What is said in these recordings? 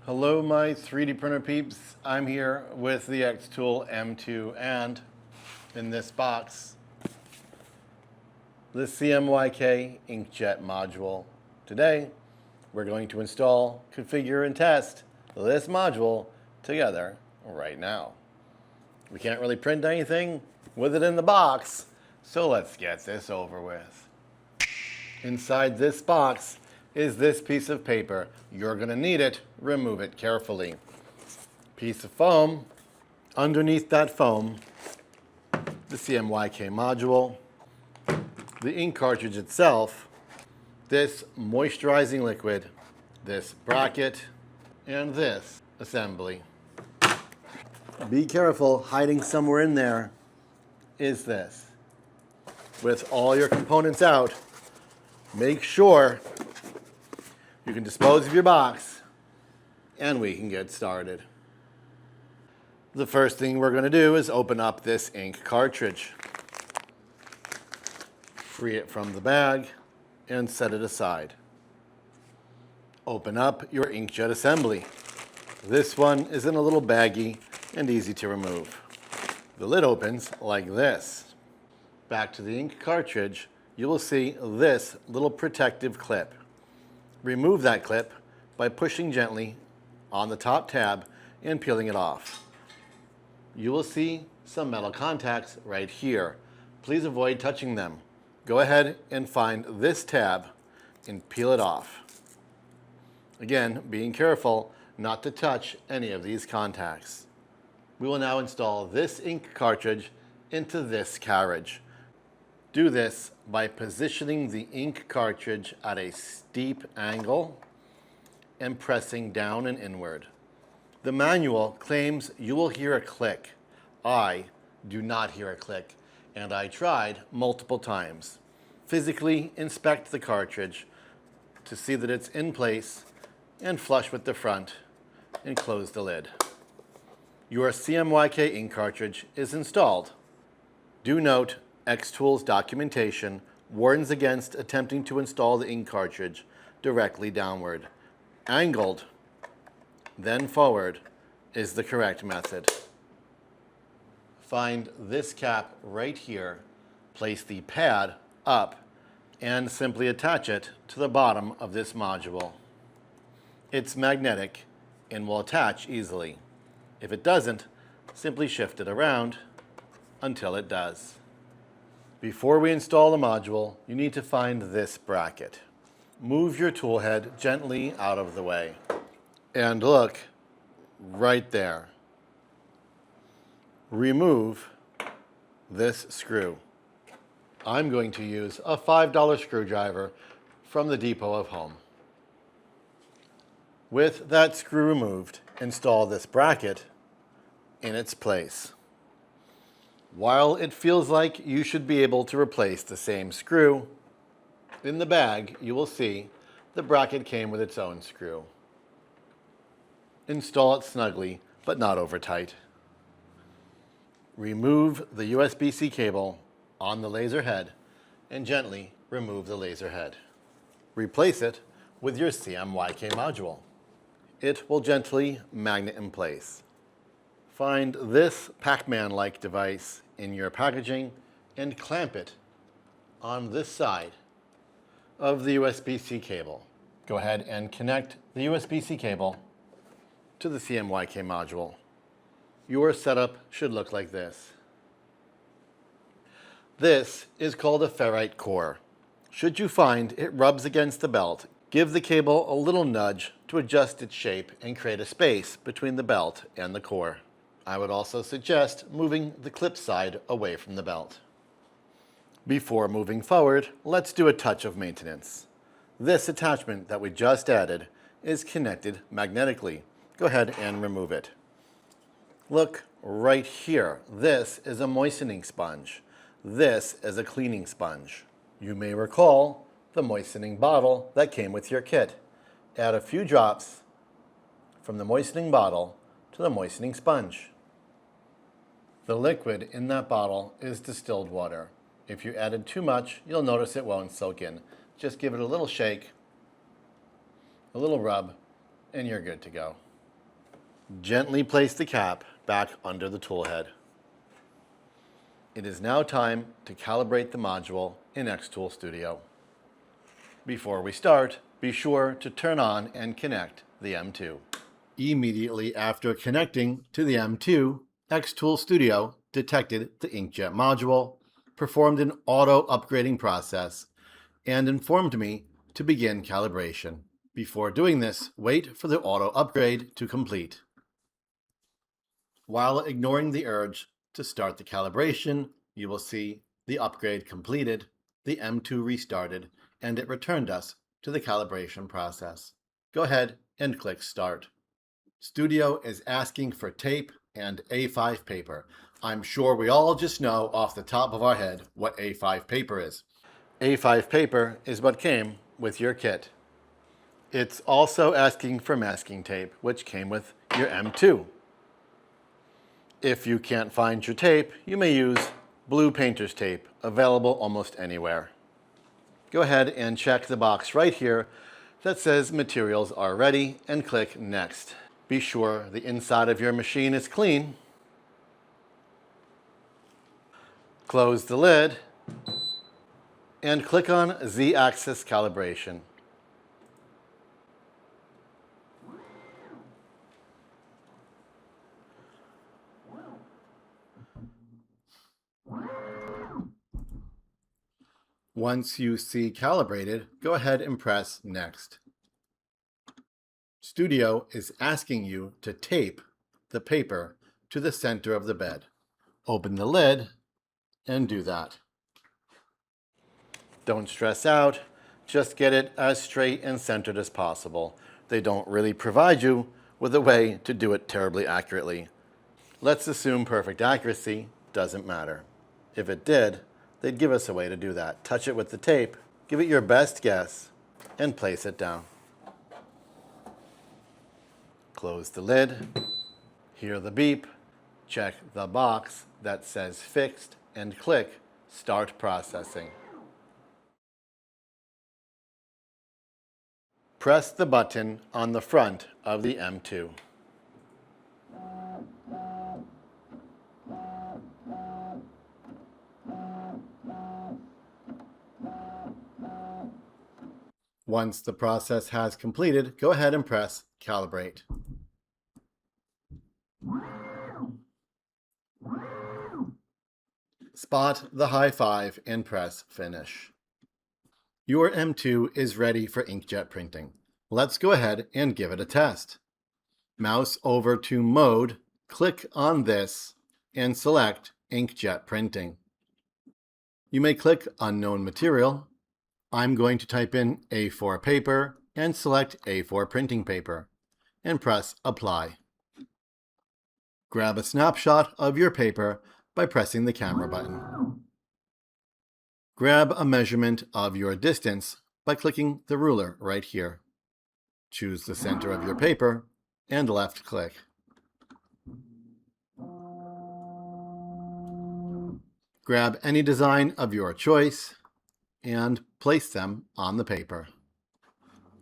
Hello my 3D printer peeps, I'm here with the XTOOL M2 and in this box, the CMYK INKJET module. Today, we're going to install, configure, and test this module together right now. We can't really print anything with it in the box, so let's get this over with. Inside this box is this piece of paper. You're going to need it. Remove it carefully. Piece of foam. Underneath that foam, the CMYK module, the ink cartridge itself, this moisturizing liquid, this bracket, and this assembly. Be careful, hiding somewhere in there is this. With all your components out, make sure you can dispose of your box, and we can get started. The first thing we're going to do is open up this ink cartridge. Free it from the bag and set it aside. Open up your inkjet assembly. This one is in a little baggie and easy to remove. The lid opens like this. Back to the ink cartridge, you will see this little protective clip. Remove that clip by pushing gently on the top tab and peeling it off. You will see some metal contacts right here. Please avoid touching them. Go ahead and find this tab and peel it off. Again, being careful not to touch any of these contacts. We will now install this ink cartridge into this carriage. Do this by positioning the ink cartridge at a steep angle and pressing down and inward. The manual claims you will hear a click. I do not hear a click, and I tried multiple times. Physically inspect the cartridge to see that it's in place and flush with the front, and close the lid. Your CMYK ink cartridge is installed. Do note, XTOOL's documentation warns against attempting to install the ink cartridge directly downward. Angled, then forward, is the correct method. Find this cap right here, place the pad up, and simply attach it to the bottom of this module. It's magnetic and will attach easily. If it doesn't, simply shift it around until it does. Before we install the module, you need to find this bracket. Move your tool head gently out of the way. And look, right there. Remove this screw. I'm going to use a $5 screwdriver from the Depot of Home. With that screw removed, install this bracket in its place. While it feels like you should be able to replace the same screw, in the bag you will see the bracket came with its own screw. Install it snugly, but not over tight. Remove the USB-C cable on the laser head and gently remove the laser head. Replace it with your CMYK module. It will gently magnet in place. Find this Pac-Man-like device in your packaging and clamp it on this side of the USB-C cable. Go ahead and connect the USB-C cable to the CMYK module. Your setup should look like this. This is called a ferrite core. Should you find it rubs against the belt, give the cable a little nudge to adjust its shape and create a space between the belt and the core. I would also suggest moving the clip side away from the belt. Before moving forward, let's do a touch of maintenance. This attachment that we just added is connected magnetically. Go ahead and remove it. Look right here. This is a moistening sponge. This is a cleaning sponge. You may recall the moistening bottle that came with your kit. Add a few drops from the moistening bottle to the moistening sponge. The liquid in that bottle is distilled water. If you added too much, you'll notice it won't soak in. Just give it a little shake, a little rub, and you're good to go. Gently place the cap back under the tool head. It is now time to calibrate the module in XTOOL Studio. Before we start, be sure to turn on and connect the M2. Immediately after connecting to the M2, XTOOL Studio detected the inkjet module, performed an auto upgrading process, and informed me to begin calibration. Before doing this, wait for the auto upgrade to complete. While ignoring the urge to start the calibration, you will see the upgrade completed, the M2 restarted, and it returned us to the calibration process. Go ahead and click Start. Studio is asking for tape and A5 paper. I'm sure we all just know off the top of our head what A5 paper is. A5 paper is what came with your kit. It's also asking for masking tape, which came with your M2. If you can't find your tape, you may use blue painter's tape, available almost anywhere. Go ahead and check the box right here that says materials are ready and click Next. Be sure the inside of your machine is clean. Close the lid and click on Z-axis calibration. Once you see calibrated, go ahead and press Next. Studio is asking you to tape the paper to the center of the bed. Open the lid and do that. Don't stress out, just get it as straight and centered as possible. They don't really provide you with a way to do it terribly accurately. Let's assume perfect accuracy doesn't matter. If it did, they'd give us a way to do that. Touch it with the tape, give it your best guess, and place it down. Close the lid, hear the beep, check the box that says fixed, and click Start Processing. Press the button on the front of the M2. Once the process has completed, go ahead and press Calibrate. Spot the high five and press Finish. Your M2 is ready for inkjet printing. Let's go ahead and give it a test. Mouse over to Mode, click on this, and select Inkjet Printing. You may click Unknown Material. I'm going to type in A4 paper and select A4 printing paper, and press Apply. Grab a snapshot of your paper by pressing the camera button. Grab a measurement of your distance by clicking the ruler right here. Choose the center of your paper and left click. Grab any design of your choice and place them on the paper.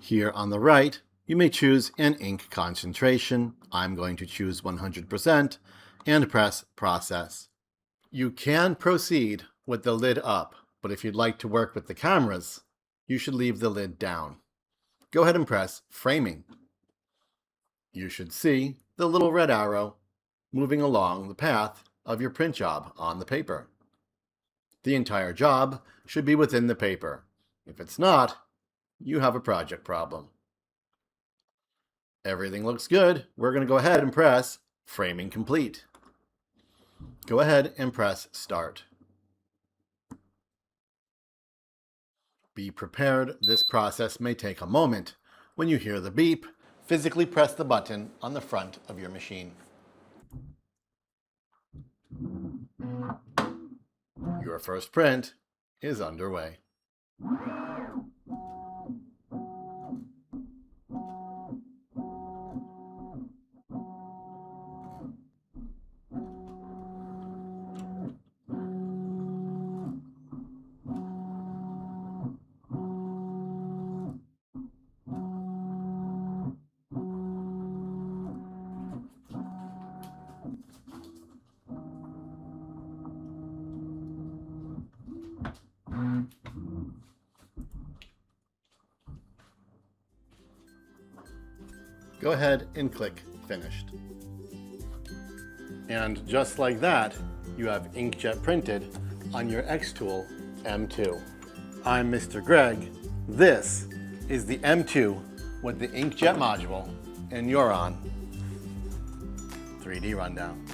Here on the right, you may choose an ink concentration. I'm going to choose 100% and press Process. You can proceed with the lid up, but if you'd like to work with the cameras, you should leave the lid down. Go ahead and press Framing. You should see the little red arrow moving along the path of your print job on the paper. The entire job should be within the paper. If it's not, you have a project problem. Everything looks good. We're going to go ahead and press Framing Complete. Go ahead and press Start. Be prepared, this process may take a moment. When you hear the beep, physically press the button on the front of your machine. Your first print is underway. Go ahead and click Finished. And just like that, you have inkjet printed on your XTOOL M2. I'm Mr. Greg. This is the M2 with the inkjet module, and you're on 3D Rundown.